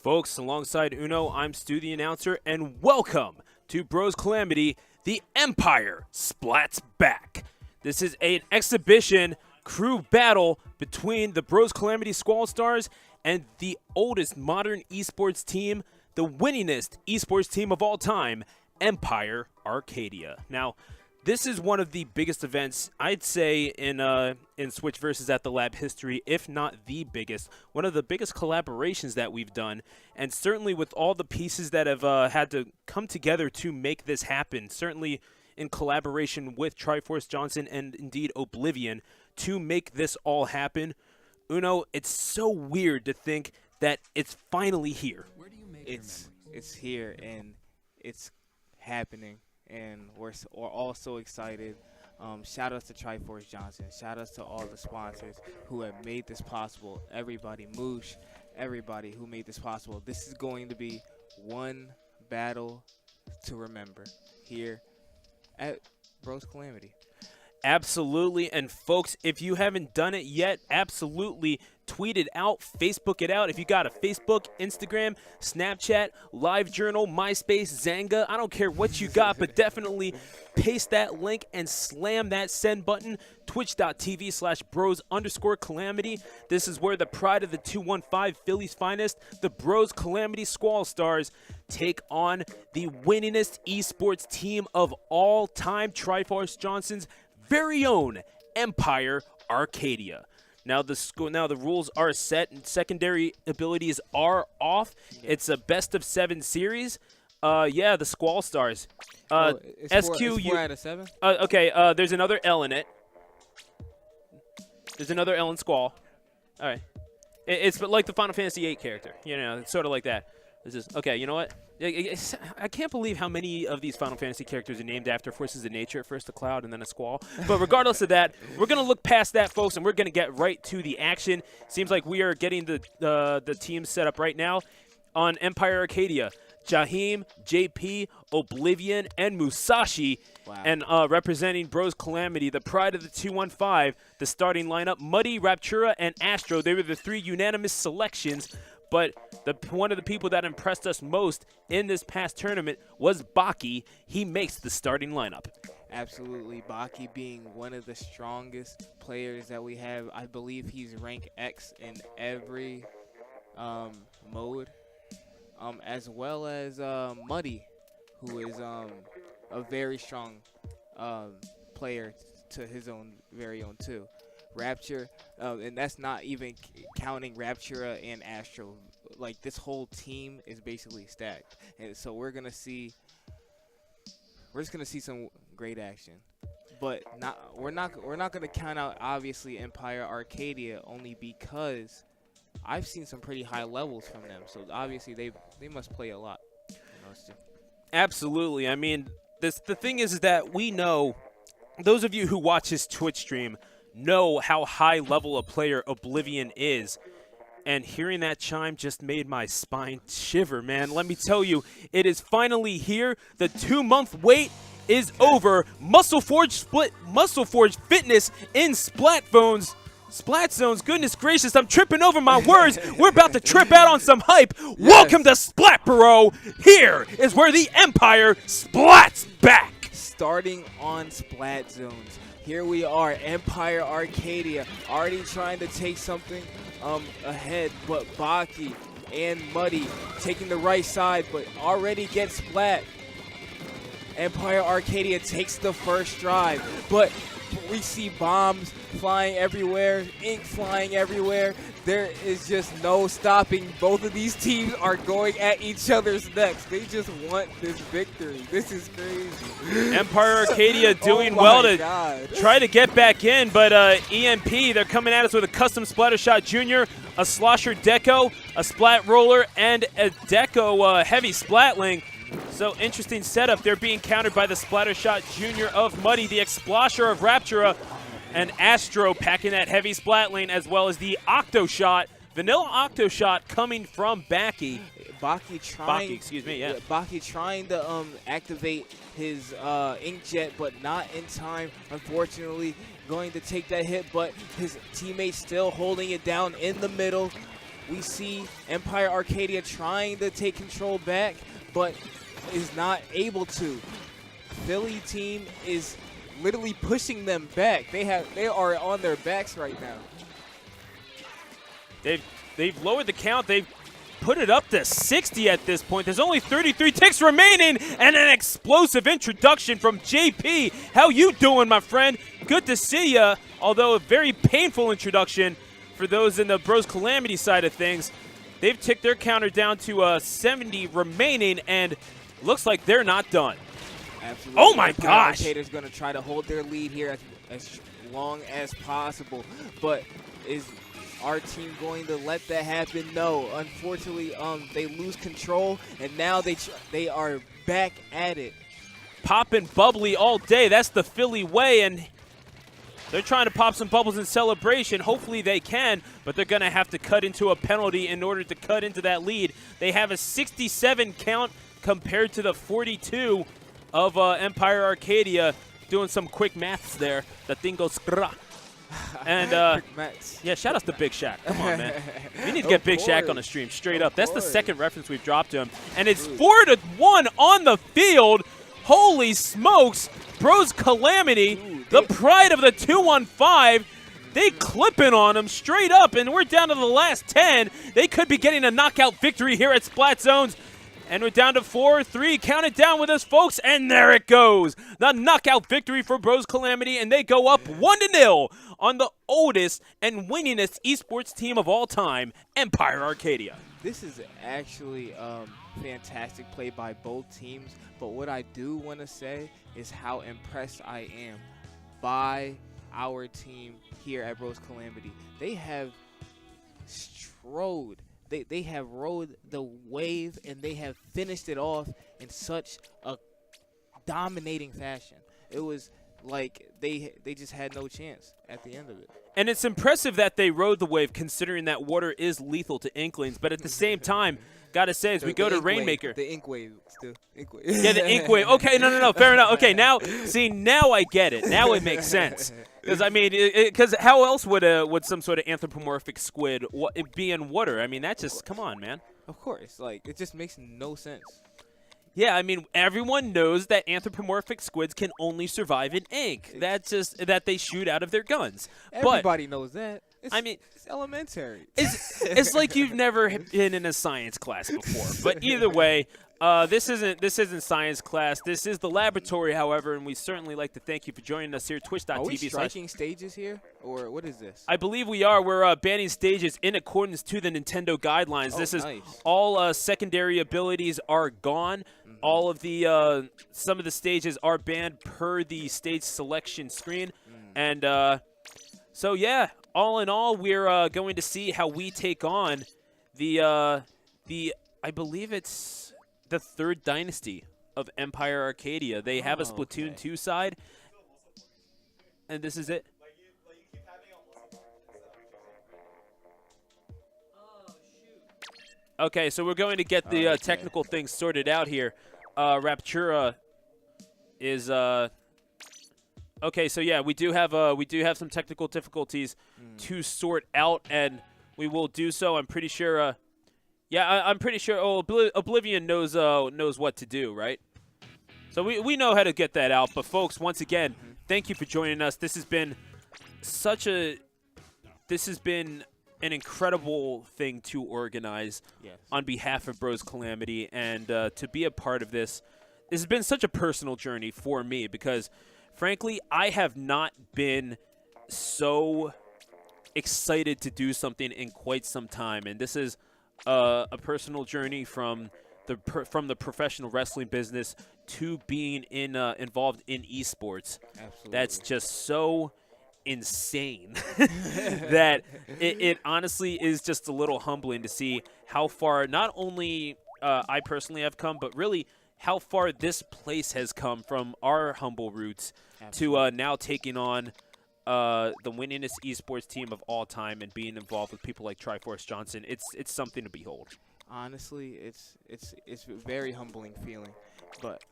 Folks, alongside Uno, I'm Stu the announcer, and welcome to Bros Calamity, the Empire Splats Back. This is an exhibition crew battle between the Bros Calamity Squall Stars and the oldest modern esports team, the winningest esports team of all time, Empire Arcadia. Now, this is one of the biggest events, I'd say, in Switch versus at the Lab history, if not the biggest. One of the biggest collaborations that we've done, and certainly with all the pieces that have had to come together to make this happen, certainly in collaboration with Triforce Johnson and indeed Oblivion to make this all happen. Uno, it's so weird to think that it's finally here. Where do you make it's here and it's happening. And we're all so excited. Shout out to Triforce Johnson. Shout out to all the sponsors who have made this possible. Everybody, Moosh, everybody who made this possible. This is going to be one battle to remember here at Bros Calamity. Absolutely. And folks, if you haven't done it yet, absolutely tweet it out, Facebook it out. If you got a Facebook, Instagram, Snapchat, LiveJournal, MySpace, Zanga, I don't care what you got, but definitely paste that link and slam that send button. Twitch.tv/bros_calamity. This is where the pride of the 215 Philly's finest, the Bros Calamity Squall Stars, take on the winningest esports team of all time, Triforce Johnson's very own Empire Arcadia. Now the rules are set and secondary abilities are off. It's a best of 7 series. Yeah, the Squall Stars. It's 4 out of 7? Okay, there's another L in it. There's another L in Squall. All right. It's like the Final Fantasy VIII character. You know, it's sort of like that. This is okay. You know what? I can't believe how many of these Final Fantasy characters are named after forces of nature. First a cloud and then a squall. But regardless of that, we're going to look past that, folks, and we're going to get right to the action. Seems like we are getting the team set up right now on Empire Arcadia. Jaheim, JP, Oblivion, and Musashi. Wow. And representing Bros Calamity, the pride of the 215, the starting lineup, Muddy, Raptura, and Astro. They were the 3 unanimous selections. But one of the people that impressed us most in this past tournament was Baki. He makes the starting lineup. Absolutely. Baki being one of the strongest players that we have. I believe he's rank X in every mode. As well as Muddy, who is a very strong player to his own very own too. Rapture, and that's not even counting Raptura and Astro. Like, this whole team is basically stacked, and so we're just gonna see some great action. But we're not gonna count out obviously Empire Arcadia, only because I've seen some pretty high levels from them. So obviously they must play a lot. Absolutely. I mean, the thing is that we know, those of you who watch his Twitch stream know how high level a player Oblivion is. And hearing that chime just made my spine shiver, man. Let me tell you, it is finally here. The 2-month wait is over. Muscle Forge Fitness in Splat Zones. Goodness gracious, I'm tripping over my words. We're about to trip out on some hype. Yes. Welcome to Splat Bro. Here is where the Empire splats back. Starting on Splat Zones. Here we are, Empire Arcadia, already trying to take something ahead, but Baki and Muddy taking the right side, but already get splat. Empire Arcadia takes the first drive, but we see bombs flying everywhere, ink flying everywhere. There is just no stopping. Both of these teams are going at each other's necks. They just want this victory. This is crazy. Empire Arcadia doing well to try to get back in, but EMP, they're coming at us with a custom Splattershot Junior, a Slosher Deco, a Splat Roller, and a Deco Heavy Splatling. So interesting setup. They're being countered by the Splattershot Junior of Muddy, the Explosher of Raptura, and Astro packing that heavy splat lane, as well as the Octoshot, Vanilla Octoshot coming from Baki. Baki trying to activate his inkjet, but not in time, unfortunately. Going to take that hit, but his teammates still holding it down in the middle. we see Empire Arcadia trying to take control back, but is not able to. Philly team is literally pushing them back. They are on their backs right now. They've lowered the count. They've put it up to 60 at this point. There's only 33 ticks remaining, and an explosive introduction from JP. How you doing, my friend? Good to see ya. Although a very painful introduction for those in the Bros Calamity side of things. They've ticked their counter down to 70 remaining, and looks like they're not done. Absolutely. Oh my gosh! Arcadia's going to try to hold their lead here as long as possible, but is our team going to let that happen? No. Unfortunately, they lose control, and now they are back at it. Popping bubbly all day. That's the Philly way, and they're trying to pop some bubbles in celebration. Hopefully they can, but they're going to have to cut into a penalty in order to cut into that lead. They have a 67 count compared to the 42 of Empire Arcadia. Doing some quick maths there. The thing goes skra. And yeah, shout out to Big Shaq. Come on, man. We need to get Big Shaq on the stream, straight up. That's the second reference we've dropped to him. And it's 4-1 on the field. Holy smokes. Bros Calamity, the pride of the 215. They clipping on him straight up, and we're down to the last 10. They could be getting a knockout victory here at Splat Zones. And we're down to 4-3. Count it down with us, folks. And there it goes. The knockout victory for Bros Calamity. And they go up 1-0 on the oldest and winningest esports team of all time, Empire Arcadia. This is actually fantastic play by both teams. But what I do want to say is how impressed I am by our team here at Bros Calamity. They have strode. They have rode the wave, and they have finished it off in such a dominating fashion. It was like they just had no chance at the end of it. And it's impressive that they rode the wave, considering that water is lethal to Inklings. But at the same time, gotta say, as we go to Rainmaker. The ink wave, still. Ink wave. Yeah, the ink wave. Okay, no, fair enough. Okay, now I get it. Now it makes sense. Because, I mean, because how else would some sort of anthropomorphic squid be in water? I mean, that just, come on, man. Of course. Like, it just makes no sense. Yeah, I mean, everyone knows that anthropomorphic squids can only survive in ink. That's just that they shoot out of their guns. Everybody knows that. It's elementary. It's like you've never been in a science class before. But either way, this isn't science class. This is the laboratory, however, and we certainly like to thank you for joining us here at twitch.tv. Are we striking stages here, or what is this? I believe we are. We're banning stages in accordance to the Nintendo guidelines. This is nice. All secondary abilities are gone. All of the some of the stages are banned per the stage selection screen, and so yeah. All in all, we're going to see how we take on the I believe it's the third dynasty of Empire Arcadia. They have a Splatoon 2 side, and this is it. Okay, so we're going to get the technical things sorted out here. Raptura is okay, so yeah, we do have some technical difficulties to sort out, and we will do so. I'm pretty sure. I'm pretty sure. Oh, Oblivion knows what to do, right? So we know how to get that out. But folks, once again, thank you for joining us. This has been an incredible thing to organize on behalf of Bros Calamity, and to be a part of this. This has been such a personal journey for me because, frankly, I have not been so excited to do something in quite some time, and this is a personal journey from the professional wrestling business to being involved in esports. Absolutely. That's just so insane that it honestly is just a little humbling to see how far not only I personally have come, but really how far this place has come from our humble roots to now taking on the winningest esports team of all time and being involved with people like Triforce Johnson. It's something to behold. Honestly, it's a very humbling feeling. But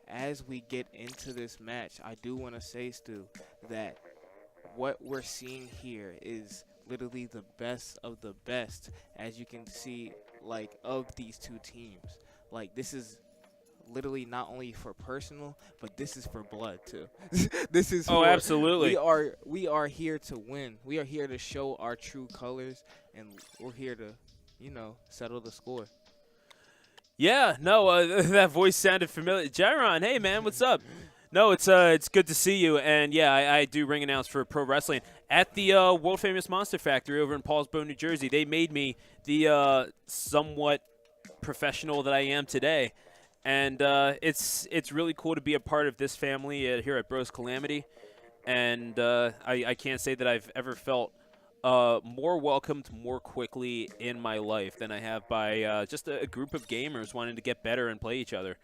as we get into this match, I do want to say, Stu, that what we're seeing here is literally the best of the best, as you can see, like, of these two teams. Like, this is literally not only for personal, but this is for blood too. This is Oh, for, absolutely. we are here to win. We are here to show our true colors, and we're here to, settle the score. Yeah, no, that voice sounded familiar. Jaron, hey man, what's up? No, it's good to see you, and yeah, I do ring announce for pro wrestling at the world famous Monster Factory over in Paulsboro, New Jersey. They made me the somewhat professional that I am today, and it's really cool to be a part of this family here at Bros Calamity, and I can't say that I've ever felt more welcomed more quickly in my life than I have by just a group of gamers wanting to get better and play each other.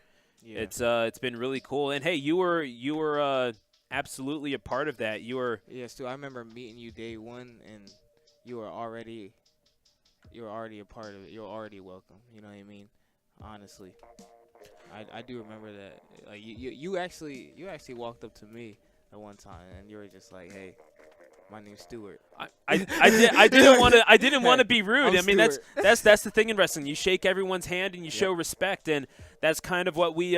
Yeah. It's been really cool, and hey, you were absolutely a part of that. You were Stu, I remember meeting you day one, and you were already a part of it. You were already welcome. You know what I mean? Honestly, I do remember that. Like you actually walked up to me at one time, and you were just like, "Hey, my name's Stuart." I didn't want to be rude. I mean, Stuart. that's the thing in wrestling. You shake everyone's hand and you show respect, and that's kind of what we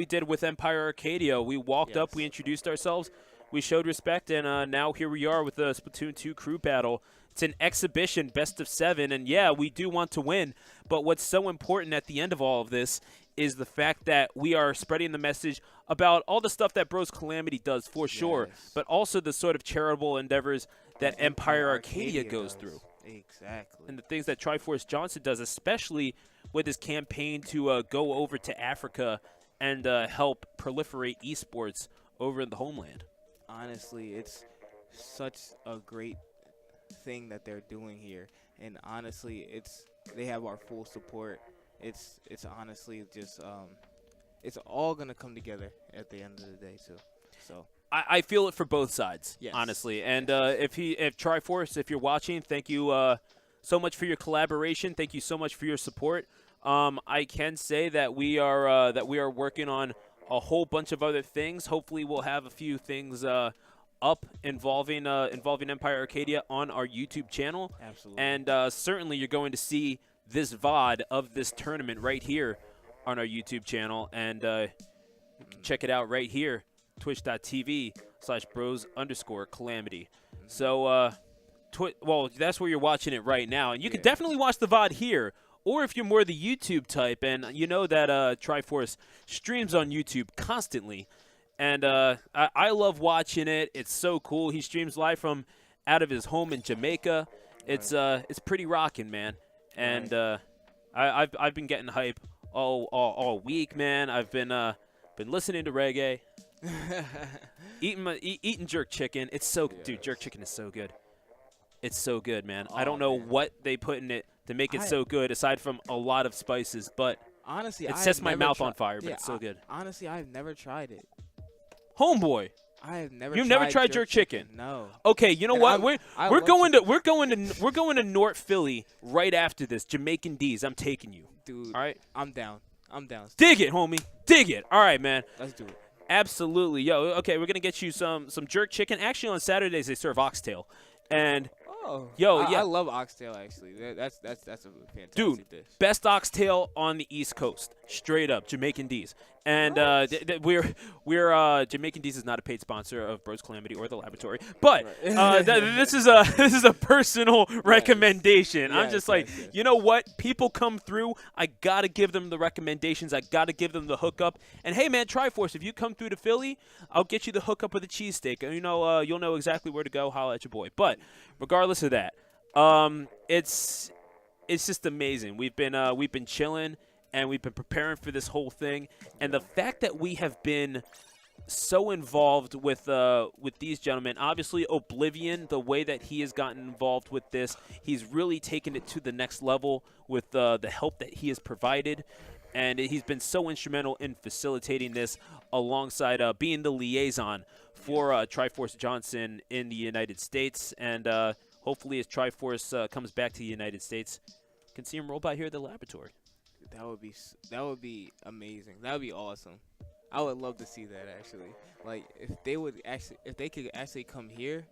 did with Empire Arcadia. We walked up, we introduced ourselves, we showed respect, and now here we are with the Splatoon 2 crew battle. It's an exhibition, best of 7, and yeah, we do want to win. But what's so important at the end of all of this is the fact that we are spreading the message about all the stuff that Bros Calamity does for sure, but also the sort of charitable endeavors that Empire Arcadia goes through. Exactly. And the things that Triforce Johnson does, especially with his campaign to go over to Africa and help proliferate esports over in the homeland. Honestly, it's such a great thing that they're doing here, and honestly, they have our full support. It's honestly just it's all gonna come together at the end of the day too. So I feel it for both sides, yes. honestly. And if Triforce, if you're watching, thank you so much for your collaboration. Thank you so much for your support. I can say that we are working on a whole bunch of other things. Hopefully, we'll have a few things up involving Empire Arcadia on our YouTube channel. Absolutely. And certainly, you're going to see this VOD of this tournament right here on our YouTube channel, and you can check it out right here, twitch.tv/bros_calamity. So, well, that's where you're watching it right now, and you can definitely watch the VOD here, or if you're more the YouTube type, and you know that Triforce streams on YouTube constantly, and I love watching it. It's so cool. He streams live from out of his home in Jamaica. It's pretty rocking, man. And I've been getting hype all week, man. I've been listening to reggae, eating jerk chicken. It's so dude, jerk chicken is so good. It's so good, man. I don't know what they put in it to make it so good, aside from a lot of spices, but honestly, it sets my mouth on fire. But it's so good. Honestly, I've never tried it. Homeboy, I have never. You've never tried jerk chicken? No. Okay, you know what? We're going to North Philly right after this. Jamaican D's. I'm taking you. Dude. All right. I'm down. Dig it, homie. Dig it. All right, man. Let's do it. Absolutely. Yo, okay, we're going to get you some jerk chicken. Actually, on Saturdays they serve oxtail. And I love oxtail actually. That's a fantastic dish. Best oxtail on the East Coast, straight up Jamaican D's. And we're Jamaican D's is not a paid sponsor of Bros Calamity or the Laboratory, but this is a personal recommendation. I'm just you know what? People come through. I gotta give them the recommendations. I gotta give them the hookup. And hey, man, Triforce, if you come through to Philly, I'll get you the hookup with a cheesesteak. And you'll know exactly where to go. Holla at your boy. But regardless of that, it's just amazing. We've been chilling. And we've been preparing for this whole thing, and the fact that we have been so involved with these gentlemen, obviously Oblivion, the way that he has gotten involved with this, he's really taken it to the next level with the help that he has provided, and he's been so instrumental in facilitating this alongside being the liaison for Triforce Johnson in the United States, and hopefully as Triforce comes back to the United States, you can see him roll by here at the laboratory. That would be amazing. That would be awesome. I would love to see that actually. Like if they could actually come here.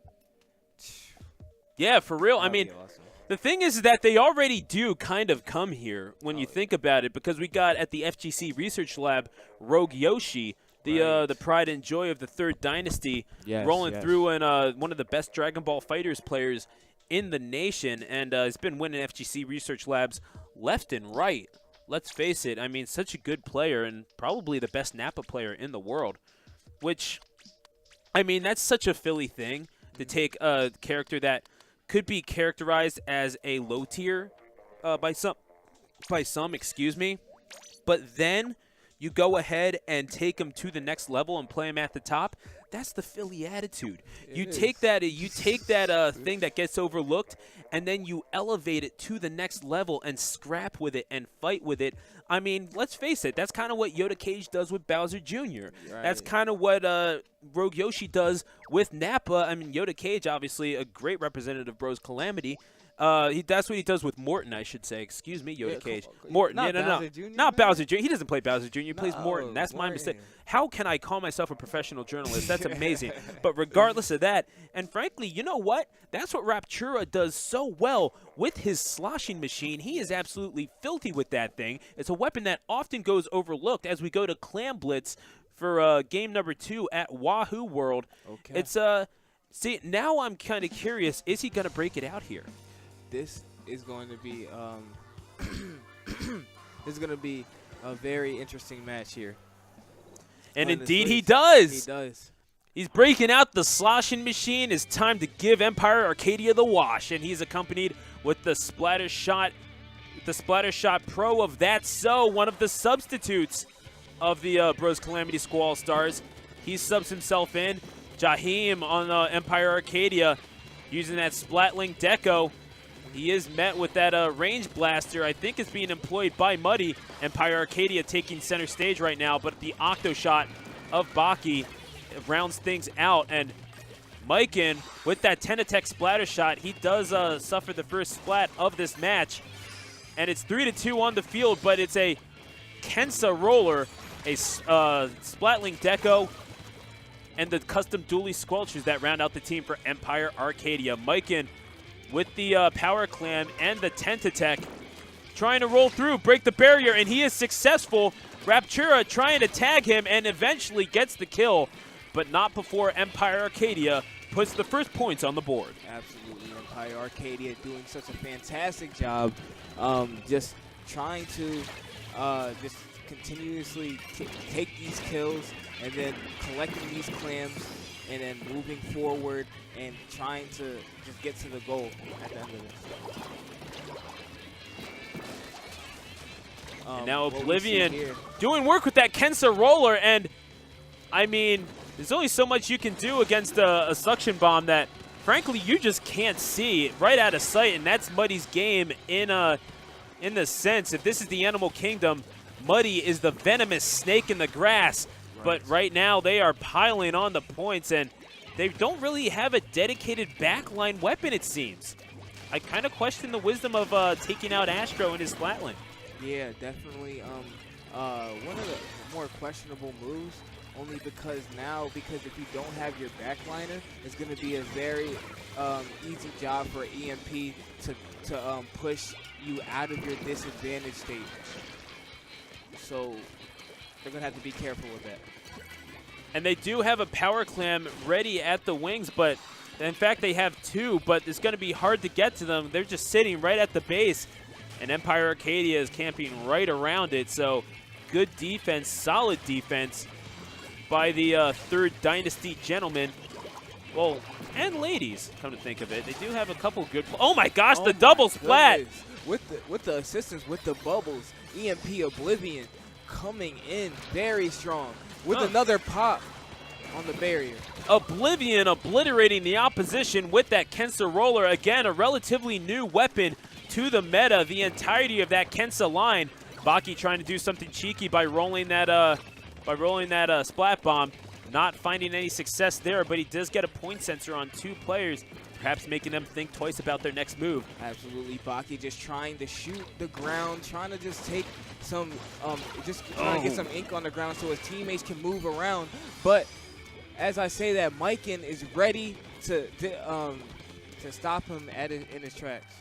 Yeah, for real. I That'd mean, be awesome. the thing is that they already do kind of come here when you think about it, because we got at the FGC Research Lab Rogue Yoshi, the pride and joy of the Third Dynasty, rolling through, and one of the best Dragon Ball Fighters players in the nation, and has been winning FGC Research Labs left and right. Let's face it, I mean, such a good player and probably the best Nappa player in the world, which, I mean, that's such a Philly thing to take a character that could be characterized as a low tier by some, excuse me, but then you go ahead and take him to the next level and play him at the top. That's the Philly attitude. You take that thing that gets overlooked, and then you elevate it to the next level and scrap with it and fight with it. I mean, let's face it. That's kind of what Yoda Cage does with Bowser Jr. Right. That's kind of what Rogue Yoshi does with Nappa. I mean, Yoda Cage, obviously, a great representative of Bros Calamity. That's what he does with Morton, I should say. Excuse me, Yoda Cage. Morton. Not Bowser Jr. He doesn't play Bowser Jr. He plays Morton. That's my mistake. How can I call myself a professional journalist? That's amazing. But regardless of that, and frankly, you know what? That's what Raptura does so well with his sloshing machine. He is absolutely filthy with that thing. It's a weapon that often goes overlooked as we go to Clam Blitz for game number 2 at Wahoo World. Okay. It's see, now I'm kind of curious. Is he going to break it out here? This is going to be this is going to be a very interesting match here. And indeed he does. He does. He's breaking out the sloshing machine. It's time to give Empire Arcadia the wash, and he's accompanied with the Splatter Shot Pro of That So, one of the substitutes of the Bros Calamity Squall Stars. He subs himself in. Jaheim on Empire Arcadia using that Splatling Deco. He is met with that range blaster. I think it's being employed by Muddy. Empire Arcadia taking center stage right now, but the Octo Shot of Baki rounds things out. And Mikan, with that Tenatech splatter shot, he does suffer the first splat of this match. And it's 3-2 on the field, but it's a Kensa roller, a Splatling Deco, and the custom dually squelchers that round out the team for Empire Arcadia. Mikan with the Power Clam and the Tentatech, trying to roll through, break the barrier, and he is successful. Raptura trying to tag him and eventually gets the kill, but not before Empire Arcadia puts the first points on the board. Absolutely, Empire Arcadia doing such a fantastic job, just trying to just continuously take these kills and then collecting these clams and then moving forward and trying to just get to the goal at the end of this. And now Oblivion doing work with that Kensa roller, and I mean, there's only so much you can do against a suction bomb that, frankly, you just can't see right out of sight, and that's Muddy's game in the sense, if this is the Animal Kingdom, Muddy is the venomous snake in the grass. But right now they are piling on the points, and they don't really have a dedicated backline weapon, it seems. I kind of question the wisdom of taking out Astro in his Splatling. Yeah, definitely one of the more questionable moves, only because if you don't have your backliner, it's going to be a very easy job for EMP to push you out of your disadvantage state. So they're going to have to be careful with that. And they do have a Power Clam ready at the wings, but in fact they have two, but it's going to be hard to get to them. They're just sitting right at the base, and Empire Arcadia is camping right around it. So good defense, solid defense by the Third Dynasty gentlemen. Well, and ladies, come to think of it. They do have a couple good... Oh my gosh, the double splat! With the assistance, with the bubbles, EMP Oblivion coming in very strong with another pop on the barrier. Oblivion obliterating the opposition with that Kensa roller. Again, a relatively new weapon to the meta, the entirety of that Kensa line. Baki trying to do something cheeky by rolling that splat bomb. Not finding any success there, but he does get a point sensor on two players, perhaps making them think twice about their next move. Absolutely, Baki just trying to shoot the ground, trying to just take some, trying to get some ink on the ground so his teammates can move around. But as I say that, Mikan is ready to to stop him in his tracks.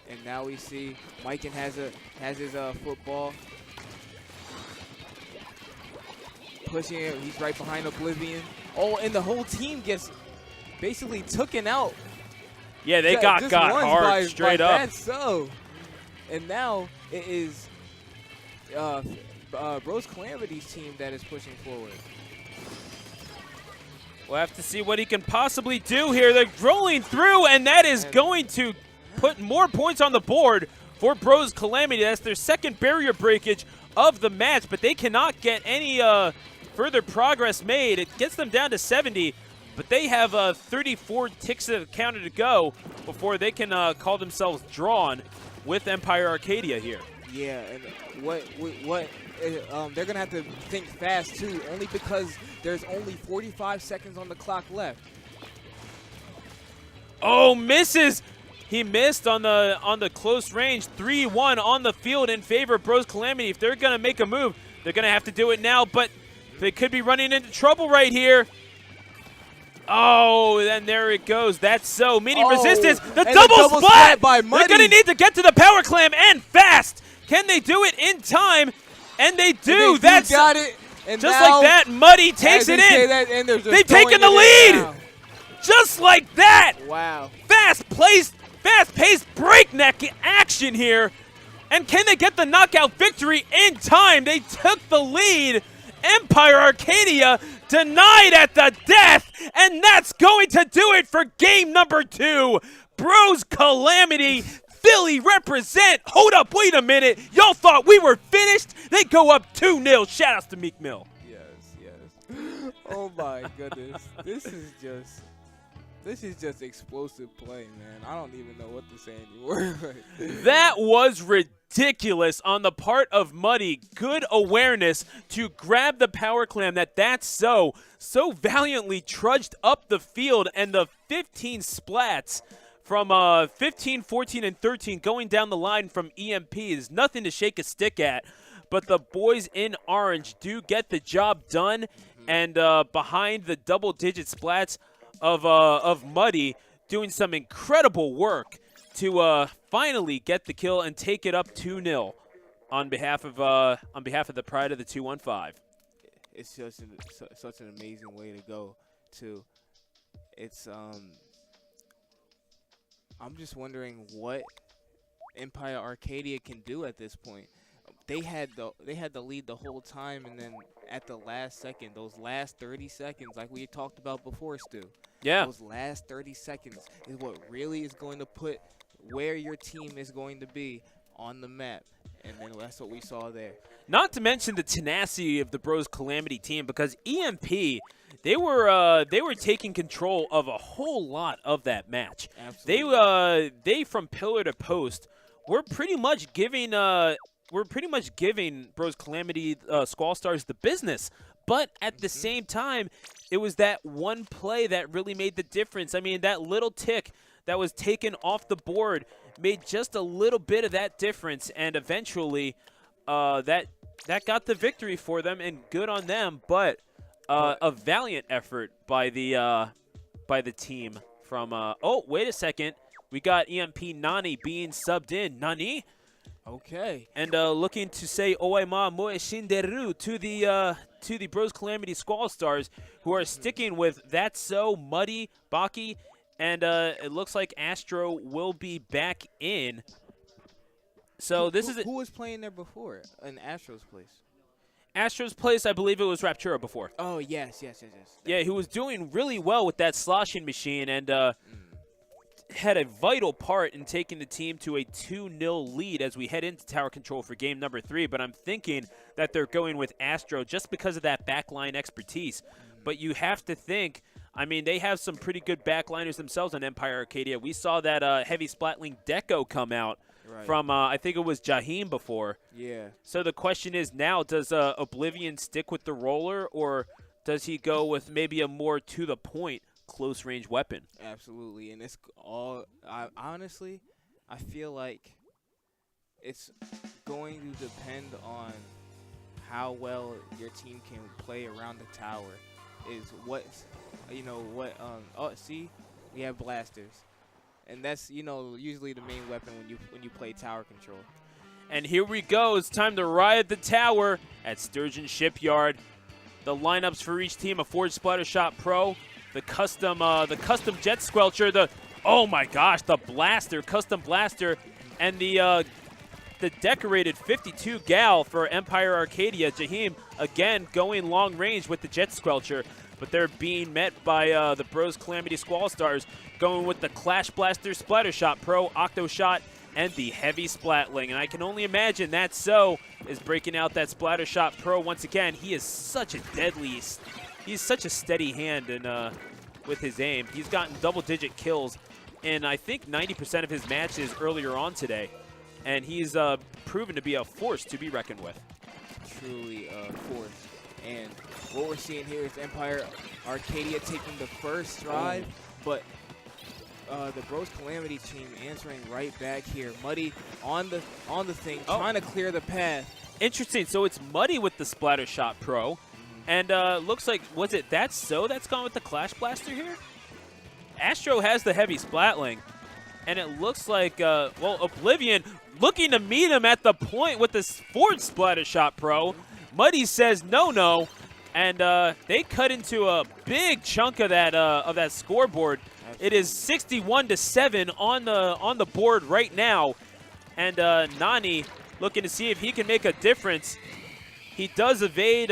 And now we see Mike has his football. Pushing it, he's right behind Oblivion. Oh, and the whole team gets basically taken out. Yeah, they got hard straight up. That's so. And now it is Bros Calamity's team that is pushing forward. We'll have to see what he can possibly do here. They're rolling through, and that is going to put more points on the board for Bros Calamity. That's their second barrier breakage of the match, but they cannot get any further progress made. It gets them down to 70, but they have 34 ticks of the counter to go before they can call themselves drawn with Empire Arcadia here. Yeah, and what they're gonna have to think fast too, only because there's only 45 seconds on the clock left. Oh, misses! He missed on the close range. 3-1 on the field in favor of Bros Calamity. If they're gonna make a move, they're gonna have to do it now, but they could be running into trouble right here. Oh, then there it goes. That's so. Meaning resistance. The double splat by Muddy. They're going to need to get to the power clam and fast. Can they do it in time? And they do. That's got it. And just like that, Muddy takes it in. They've taken the lead. Just like that. Wow. Fast-paced breakneck action here. And can they get the knockout victory in time? They took the lead. Empire Arcadia denied at the death, and that's going to do it for game number 2. Bros Calamity, Philly represent. Hold up, wait a minute. Y'all thought we were finished? They go up 2-0. Shout-outs to Meek Mill. Yes. Oh, my goodness. This is just explosive play, man. I don't even know what to say anymore. That was ridiculous on the part of Muddy. Good awareness to grab the power clam that's so valiantly trudged up the field, and the 15 splats from 15, 14, and 13 going down the line from EMP is nothing to shake a stick at. But the boys in orange do get the job done, and behind the double-digit splats of Muddy, doing some incredible work to finally get the kill and take it up 2-0 on behalf of the pride of the 215. It's just such an amazing way to go too. It's I'm just wondering what Empire Arcadia can do at this point. They had the lead the whole time, and then at the last second, those last 30 seconds, like we talked about before, Stu. Yeah. Those last 30 seconds is what really is going to put where your team is going to be on the map, and then that's what we saw there. Not to mention the tenacity of the Bros Calamity team, because EMP, they were taking control of a whole lot of that match. Absolutely. They from pillar to post were pretty much giving Bros Calamity Squall Stars the business. But at the same time, it was that one play that really made the difference. I mean, that little tick that was taken off the board made just a little bit of that difference, and eventually that got the victory for them, and good on them. But a valiant effort by the team from oh, wait a second. We got EMP Nani being subbed in. Nani? Okay. And looking to say Owaima Moe Shinderu to the Bros Calamity Squall Stars, who are sticking with That's So, Muddy, Baki, and it looks like Astro will be back in. So who was playing there before in Astro's place? Astro's place, I believe it was Raptura before. Oh, yes. Yeah, he was doing really well with that sloshing machine, and had a vital part in taking the team to a 2-0 lead as we head into tower control for game number 3. But I'm thinking that they're going with Astro just because of that backline expertise. But you have to think, I mean, they have some pretty good backliners themselves on Empire Arcadia. We saw that heavy splatling Deco come out from, I think it was Jaheim before. Yeah. So the question is now, does Oblivion stick with the roller, or does he go with maybe a more to-the-point close-range weapon? Absolutely, and it's all. Honestly, I feel like it's going to depend on how well your team can play around the tower, is what, oh, see, we have blasters. And that's, usually the main weapon when you play tower control. And here we go. It's time to riot the tower at Sturgeon Shipyard. The lineups for each team: a Forged Splattershot Pro, the custom Jet Squelcher, oh my gosh, the blaster, custom blaster, and the decorated 52 gal for Empire Arcadia. Jaheim again going long range with the Jet Squelcher, but they're being met by the Bros Calamity Squall Stars going with the Clash Blaster Splattershot Pro, Octo Shot, and the Heavy Splatling. And I can only imagine that So is breaking out that Splattershot Pro once again. He is such a he's such a steady hand and with his aim. He's gotten double-digit kills in, I think, 90% of his matches earlier on today. And he's proven to be a force to be reckoned with. Truly a force. And what we're seeing here is Empire Arcadia taking the first stride, but the Bros Calamity team answering right back here. Muddy on the thing, trying to clear the path. Interesting. So it's Muddy with the Splattershot Pro. And looks like, was it that's gone with the Clash Blaster here? Astro has the Heavy Splatling. And it looks like, Oblivion looking to meet him at the point with this Forged Splattershot Pro. Muddy says no, and they cut into a big chunk of that scoreboard. It is 61-7 on the board right now, and Nani looking to see if he can make a difference. He does evade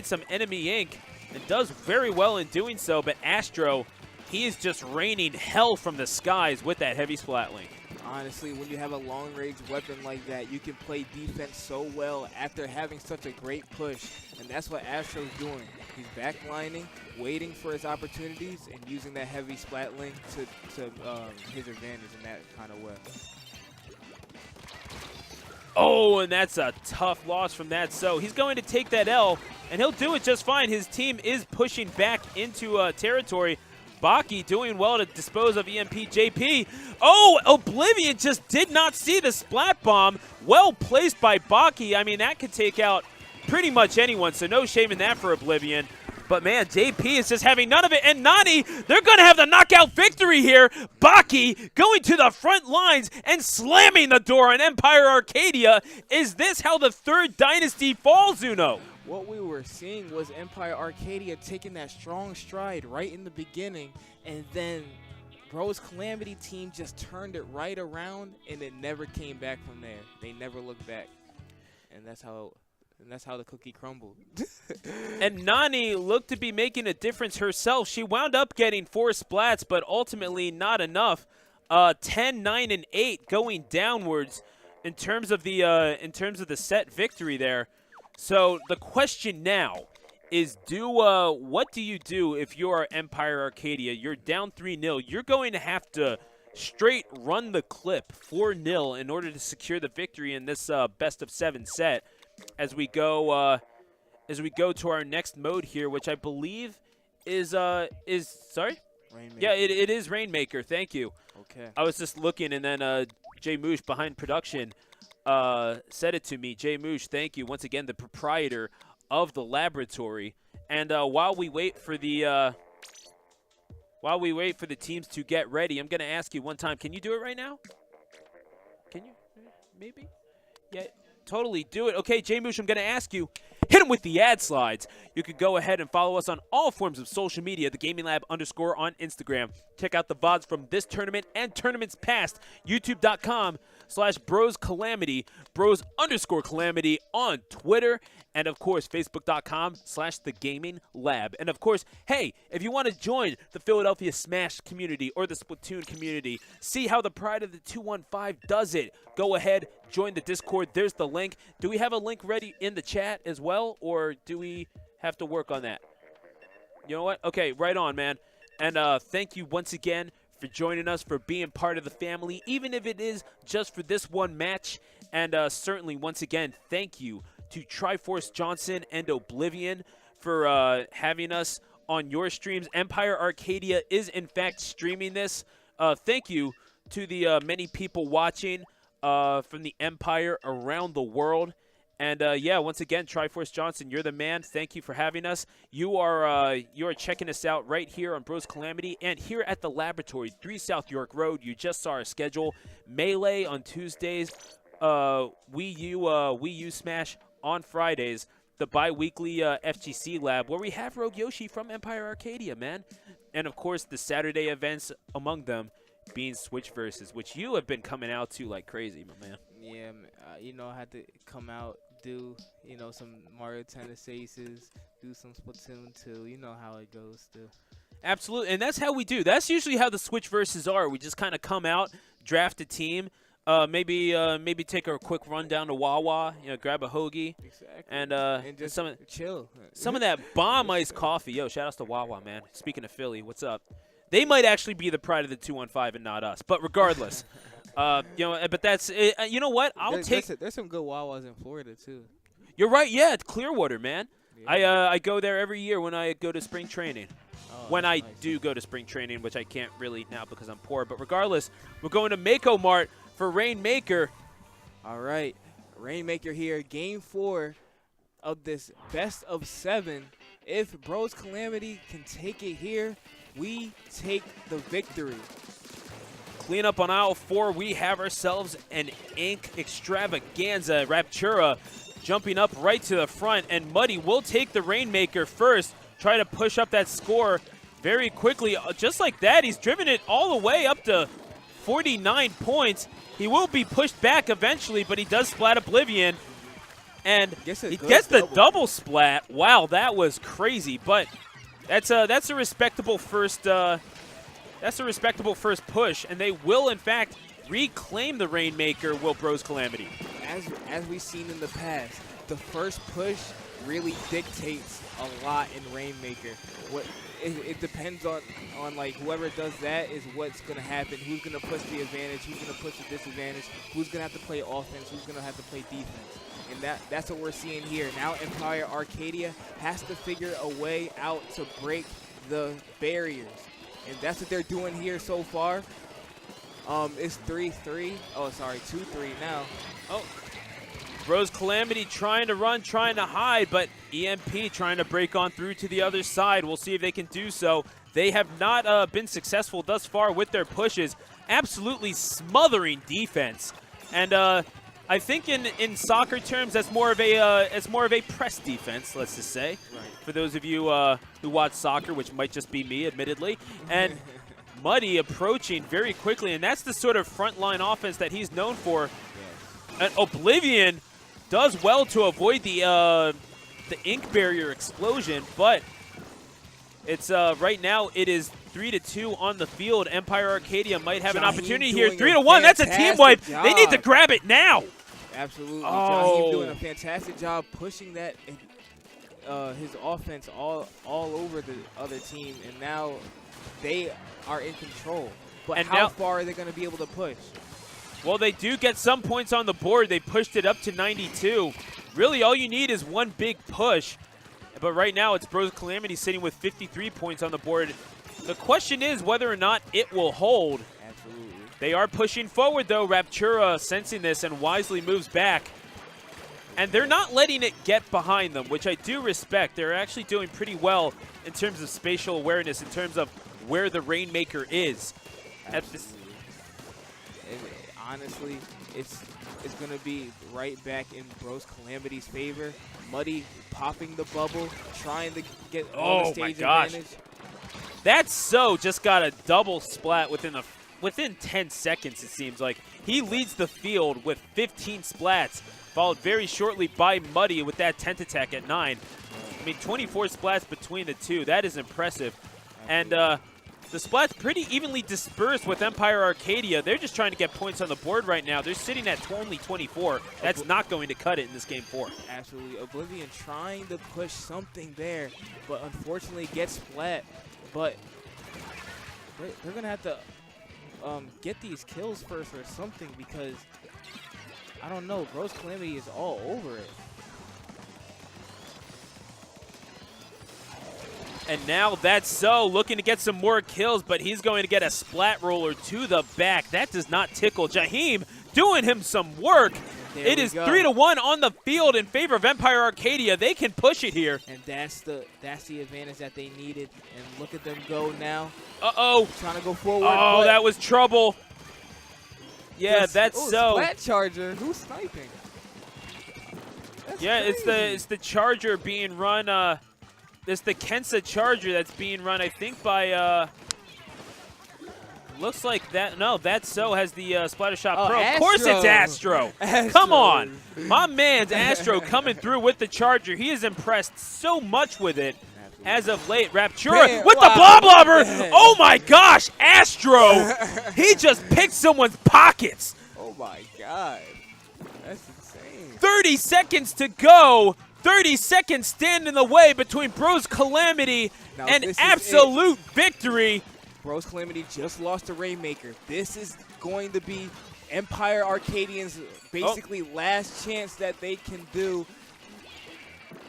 some enemy ink and does very well in doing so. But Astro, he is just raining hell from the skies with that Heavy Splatling. Honestly, when you have a long-range weapon like that, you can play defense so well after having such a great push. And that's what Astro's doing. He's backlining, waiting for his opportunities, and using that Heavy Splatling to his advantage in that kind of way. Oh, and that's a tough loss from that. So he's going to take that L, and he'll do it just fine. His team is pushing back into territory. Baki doing well to dispose of EMP JP. Oh, Oblivion just did not see the Splat Bomb. Well placed by Baki. I mean, that could take out pretty much anyone, so no shame in that for Oblivion. But, man, JP is just having none of it. And Nani, they're going to have the knockout victory here. Baki going to the front lines and slamming the door on Empire Arcadia. Is this how the third dynasty falls, Uno? What we were seeing was Empire Arcadia taking that strong stride right in the beginning, and then Bros Calamity team just turned it right around, and it never came back from there. They never looked back, and that's how the cookie crumbled. And Nani looked to be making a difference herself. She wound up getting 4 splats, but ultimately not enough. 10, 9, and 8 going downwards in terms of the set victory there. So the question now is, what do you do if you are Empire Arcadia? You're down 3-0. You're going to have to straight run the clip 4-0 in order to secure the victory in this best-of-7 set. As we go to our next mode here, which I believe is sorry? Rainmaker. Yeah, it is Rainmaker. Thank you. Okay. I was just looking, and then Jay Moosh behind production said it to me. Jay Moosh, thank you once again, the proprietor of the laboratory. And while we wait for the teams to get ready, I'm gonna ask you one time. Can you do it right now? Can you? Maybe. Yeah. Totally do it. Okay, Jay Moosh, I'm going to ask you, hit him with the ad slides. You could go ahead and follow us on all forms of social media, the Gaming Lab _ on Instagram. Check out the VoDs from this tournament and tournaments past, youtube.com/Bros Calamity, Bros _ Calamity on Twitter, and of course, facebook.com/The Gaming Lab. And of course, hey, if you want to join the Philadelphia Smash community or the Splatoon community, see how the Pride of the 215 does it, go ahead, join the Discord. There's the link. Do we have a link ready in the chat as well, or do we have to work on that? You know what? Okay, right on, man. And thank you once again for joining us, for being part of the family, even if it is just for this one match. And certainly, once again, thank you to Triforce Johnson and Oblivion for having us on your streams. Empire Arcadia is, in fact, streaming this. Thank you to the many people watching from the Empire around the world. And yeah, once again, Triforce Johnson, you're the man. Thank you for having us. You are checking us out right here on Bros Calamity and here at the Laboratory, 3 South York Road. You just saw our schedule. Melee on Tuesdays, Wii U Smash on Fridays, the bi-weekly FGC Lab, where we have Rogue Yoshi from Empire Arcadia, man. And, of course, the Saturday events among them being Switch Versus, which you have been coming out to like crazy, my man. Yeah, you know, I had to come out, do, you know, some Mario Tennis Aces, do some Splatoon 2. You know how it goes still. Absolutely, and that's how we do. That's usually how the Switch Versus are. We just kind of come out, draft a team, maybe take a quick run down to Wawa, you know, grab a hoagie, Exactly. and just chill. Some of that bomb iced coffee. Yo, shout outs to Wawa, man. Speaking of Philly, what's up? They might actually be the pride of the 215 and not us. But regardless, you know, but that's you know what? There's some good Wawas in Florida too. You're right. Yeah, it's Clearwater, man. Yeah. I go there every year when I go to spring training. Oh, When I nice. do go to spring training, which I can't really now because I'm poor. But regardless, we're going to Mako Mart for Rainmaker. All right, Rainmaker here, Game 4 of this best of 7. If Bros Calamity can take it here, we take the victory. Clean up on aisle 4. We have ourselves an ink extravaganza. Raptura jumping up right to the front, and Muddy will take the Rainmaker first. Try to push up that score very quickly. Just like that, he's driven it all the way up to 49 points. He will be pushed back eventually, but he does splat Oblivion. And he gets the double splat. Wow, that was crazy. But that's a respectable first push, and they will in fact reclaim the Rainmaker. Will Bros Calamity? As we've seen in the past, the first push really dictates a lot in Rainmaker. It depends on like whoever does that is what's gonna happen. Who's gonna push the advantage? Who's gonna push the disadvantage? Who's gonna have to play offense? Who's gonna have to play defense? And that's what we're seeing here. Now Empire Arcadia has to figure a way out to break the barriers. And that's what they're doing here so far. It's 3-3. Oh, sorry, 2-3 now. Oh, Bros Calamity trying to run, trying to hide, but EMP trying to break on through to the other side. We'll see if they can do so. They have not been successful thus far with their pushes. Absolutely smothering defense. And I think in soccer terms, that's more of a press defense. Let's just say, Right. for those of you who watch soccer, which might just be me, admittedly. And Muddy approaching very quickly, and that's the sort of frontline offense that he's known for. Yes. And Oblivion does well to avoid the ink barrier explosion, but it's right now it is 3-2 on the field. Empire Arcadia might have an opportunity here. 3-1. That's a team wipe. Job. They need to grab it now. Absolutely. Oh. Jaheim doing a fantastic job pushing that his offense all over the other team, and now they are in control. But And how now, far are they going to be able to push? well, they do get some points on the board. They pushed it up to 92. Really, all you need is one big push. But right now, it's Bros Calamity sitting with 53 points on the board. The question is whether or not it will hold. Absolutely. They are pushing forward, though. Raptura sensing this and wisely moves back. And they're not letting it get behind them, which I do respect. They're actually doing pretty well in terms of spatial awareness, in terms of where the Rainmaker is. Honestly, it's going to be right back in Bros Calamity's favor. Muddy popping the bubble, trying to get on the stage advantage. That just got a double splat within 10 seconds, it seems like. He leads the field with 15 splats, followed very shortly by Muddy with that tent attack at 9. I mean, 24 splats between the two. That is impressive. And the splats pretty evenly dispersed with Empire Arcadia. They're just trying to get points on the board right now. They're sitting at only 24. That's not going to cut it in this game 4. Absolutely. Oblivion trying to push something there, but unfortunately gets splat. But they're going to have to get these kills first or something, because, I don't know, Bros Calamity is all over it. And now that's so looking to get some more kills, but he's going to get a splat roller to the back. That does not tickle. Jaheim doing him some work. It is 3-1 on the field in favor of Empire Arcadia. They can push it here. And that's the advantage that they needed. And look at them go now. Uh-oh. Trying to go forward. Oh, that was trouble. Yeah, that's so. Splat Charger. Who's sniping? That's crazy. it's the Charger being run. It's the Kensa Charger that's being run, I think, by. Looks like that. No, that so has the Splattershot Pro. Astro. Of course, it's Astro. Come on, my man's Astro coming through with the Charger. He has impressed so much with it. As of late, Raptura with the Blob Lobber. Oh my gosh, Astro! He just picked someone's pockets. Oh my god, that's insane. 30 seconds to go. 30 seconds stand in the way between Bros Calamity and absolute victory. Bros Calamity just lost to Rainmaker. This is going to be Empire Arcadian's basically last chance that they can do.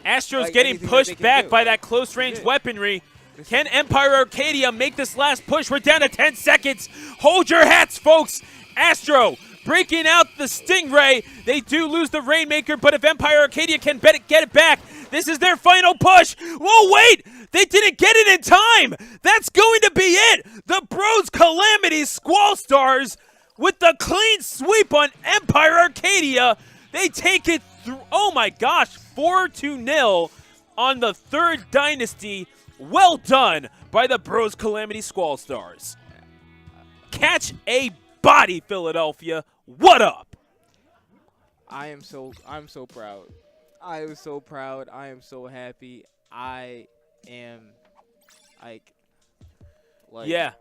Astro's getting pushed back by that close-range weaponry. Can Empire Arcadia make this last push? We're down to 10 seconds. Hold your hats, folks. Astro breaking out the Stingray. They do lose the Rainmaker, but if Empire Arcadia can get it back, this is their final push. Whoa, wait! They didn't get it in time! That's going to be it! The Bros Calamity Squall Stars with the clean sweep on Empire Arcadia. They take it through, oh my gosh, 4-0 on the third dynasty. Well done by the Bros Calamity Squall Stars. Catch a body, Philadelphia. What up? I'm so proud. I am so proud. I am so happy. I am like yeah.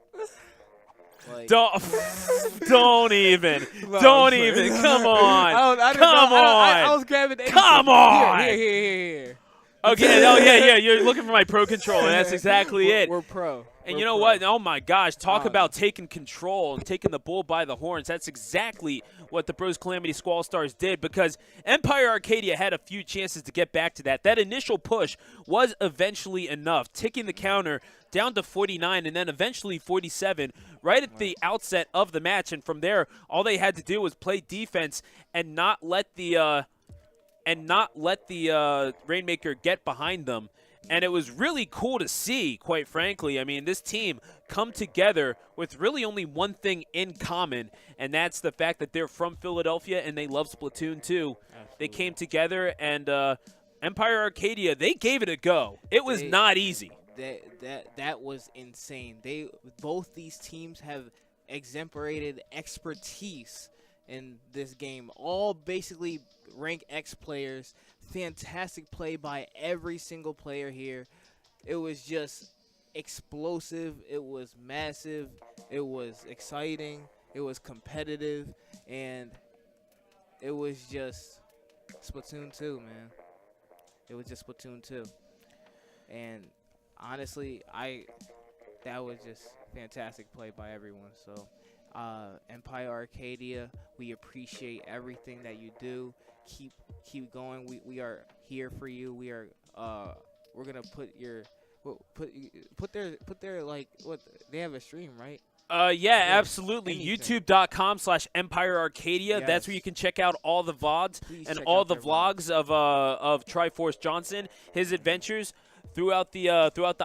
Like, don't even. Don't even. Come on. I was grabbing anything. Come on. Here. Okay. Oh, yeah. You're looking for my pro controller. That's exactly it. We're pro. And you know what? Oh, my gosh. Talk about taking control and taking the bull by the horns. That's exactly what the Bros Calamity Squall Stars did, because Empire Arcadia had a few chances to get back to that. That initial push was eventually enough, ticking the counter down to 49 and then eventually 47 right at the outset of the match. And from there, all they had to do was play defense and not let the Rainmaker get behind them. And it was really cool to see, quite frankly. I mean, this team come together with really only one thing in common, and that's the fact that they're from Philadelphia and they love Splatoon 2. Absolutely. They came together, and Empire Arcadia, they gave it a go. It was not easy. That was insane. Both these teams have exemplified expertise in this game. All basically rank X players. Fantastic play by every single player here. It was just explosive. It was massive. It was exciting. It was competitive. And it was just Splatoon 2, man. It was just Splatoon 2. And honestly, that was just fantastic play by everyone. So, Empire Arcadia, we appreciate everything that you do. Keep going. We are here for you. We are we're gonna put their like, what, they have a stream, right? Yeah, absolutely. YouTube.com/Empire Arcadia. Yes. That's where you can check out all the VoDs and all the vlogs of Triforce Johnson, his adventures throughout the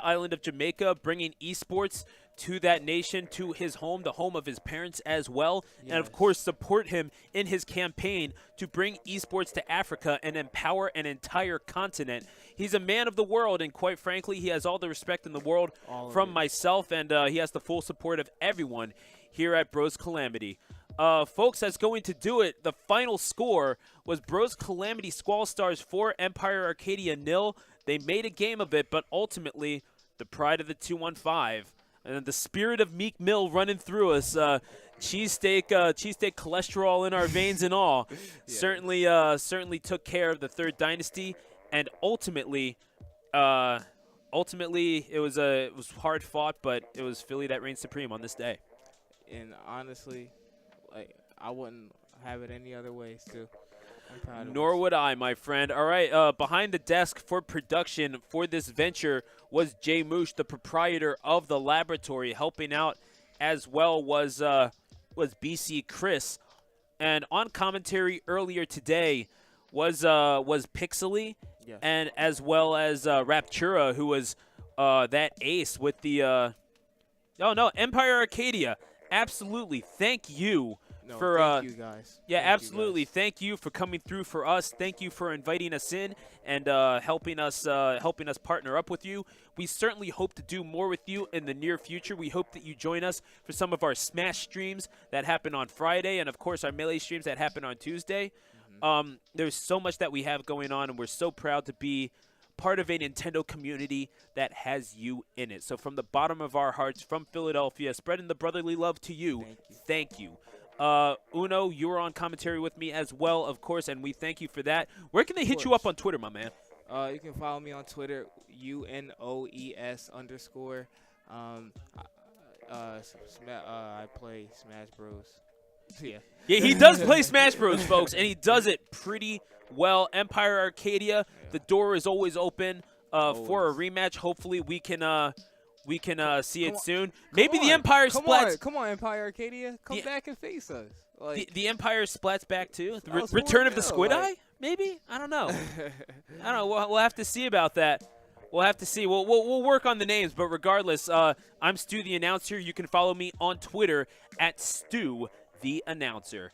island of Jamaica, bringing esports to that nation, to his home, the home of his parents as well. Yes. And, of course, support him in his campaign to bring esports to Africa and empower an entire continent. He's a man of the world, and quite frankly, he has all the respect in the world from myself, and he has the full support of everyone here at Bros Calamity. Folks, that's going to do it. The final score was Bros Calamity Squall Stars 4, Empire Arcadia 0. They made a game of it, but ultimately, the pride of the 215 and the spirit of Meek Mill running through us, cheesesteak cholesterol in our veins and all, yeah. certainly took care of the third dynasty, and ultimately it was hard fought, but it was Philly that reigned supreme on this day. And honestly, like, I wouldn't have it any other way, Stu. Nor would I, my friend. All right, behind the desk for production for this venture was Jay Moosh, the proprietor of the laboratory. Helping out as well was BC Chris. And on commentary earlier today was Pixely, Yes. and as well as Raptura, who was that ace with the Empire Arcadia. Absolutely, thank you No, for thank you guys. yeah, Thank you absolutely. guys. Thank you for coming through for us. Thank you for inviting us in and helping us partner up with you. We certainly hope to do more with you in the near future. We hope that you join us for some of our Smash streams that happen on Friday, and of course our Melee streams that happen on Tuesday. There's so much that we have going on, and we're so proud to be part of a Nintendo community that has you in it. So from the bottom of our hearts, from Philadelphia, spreading the brotherly love to you. Thank you. Uno, you were on commentary with me as well, of course, and we thank you for that. Where can they hit you up on Twitter, my man? You can follow me on Twitter, UNOES_. I play Smash Bros. Yeah. Yeah, he does play Smash Bros, folks, and he does it pretty well. Empire Arcadia, the door is always open for a rematch. Hopefully, we can see it soon. Maybe the Empire splats. Come on, Empire Arcadia, come back and face us. Like, the Empire splats back too. The was Return of the 4-0, Squid like- Eye? Maybe, I don't know. I don't know. We'll have to see about that. We'll have to see. We'll work on the names, but regardless, I'm Stu the Announcer. You can follow me on Twitter at Stu the Announcer.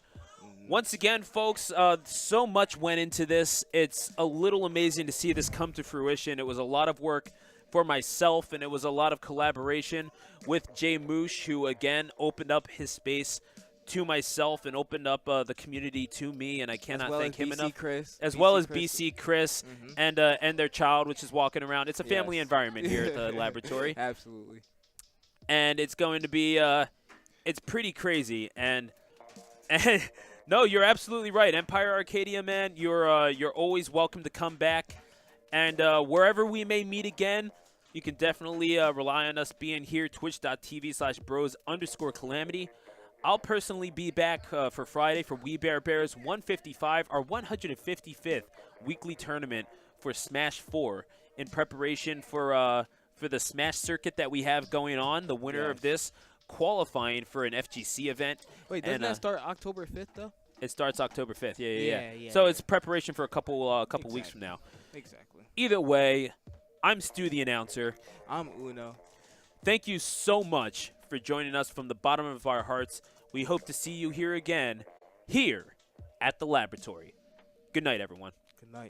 Once again, folks, so much went into this. It's a little amazing to see this come to fruition. It was a lot of work for myself, and it was a lot of collaboration with Jay Moosh, who, again, opened up his space to myself and opened up the community to me, and I cannot thank him enough. As well as BC Chris and their child, which is walking around. It's a family environment here at the laboratory. Absolutely. And it's going to be it's pretty crazy. And no, you're absolutely right. Empire Arcadia, man, you're always welcome to come back. And wherever we may meet again, you can definitely rely on us being here, twitch.tv/bros_calamity. I'll personally be back for Friday for We Bear Bears 155, our 155th weekly tournament for Smash 4 in preparation for the Smash circuit that we have going on. The winner of this qualifying for an FGC event. Wait, doesn't that start October 5th, though? It starts October 5th. Yeah. Yeah, So it's preparation for a couple weeks from now. Exactly. Either way, I'm Stu the Announcer. I'm Uno. Thank you so much for joining us from the bottom of our hearts. We hope to see you here again, here at the laboratory. Good night, everyone. Good night.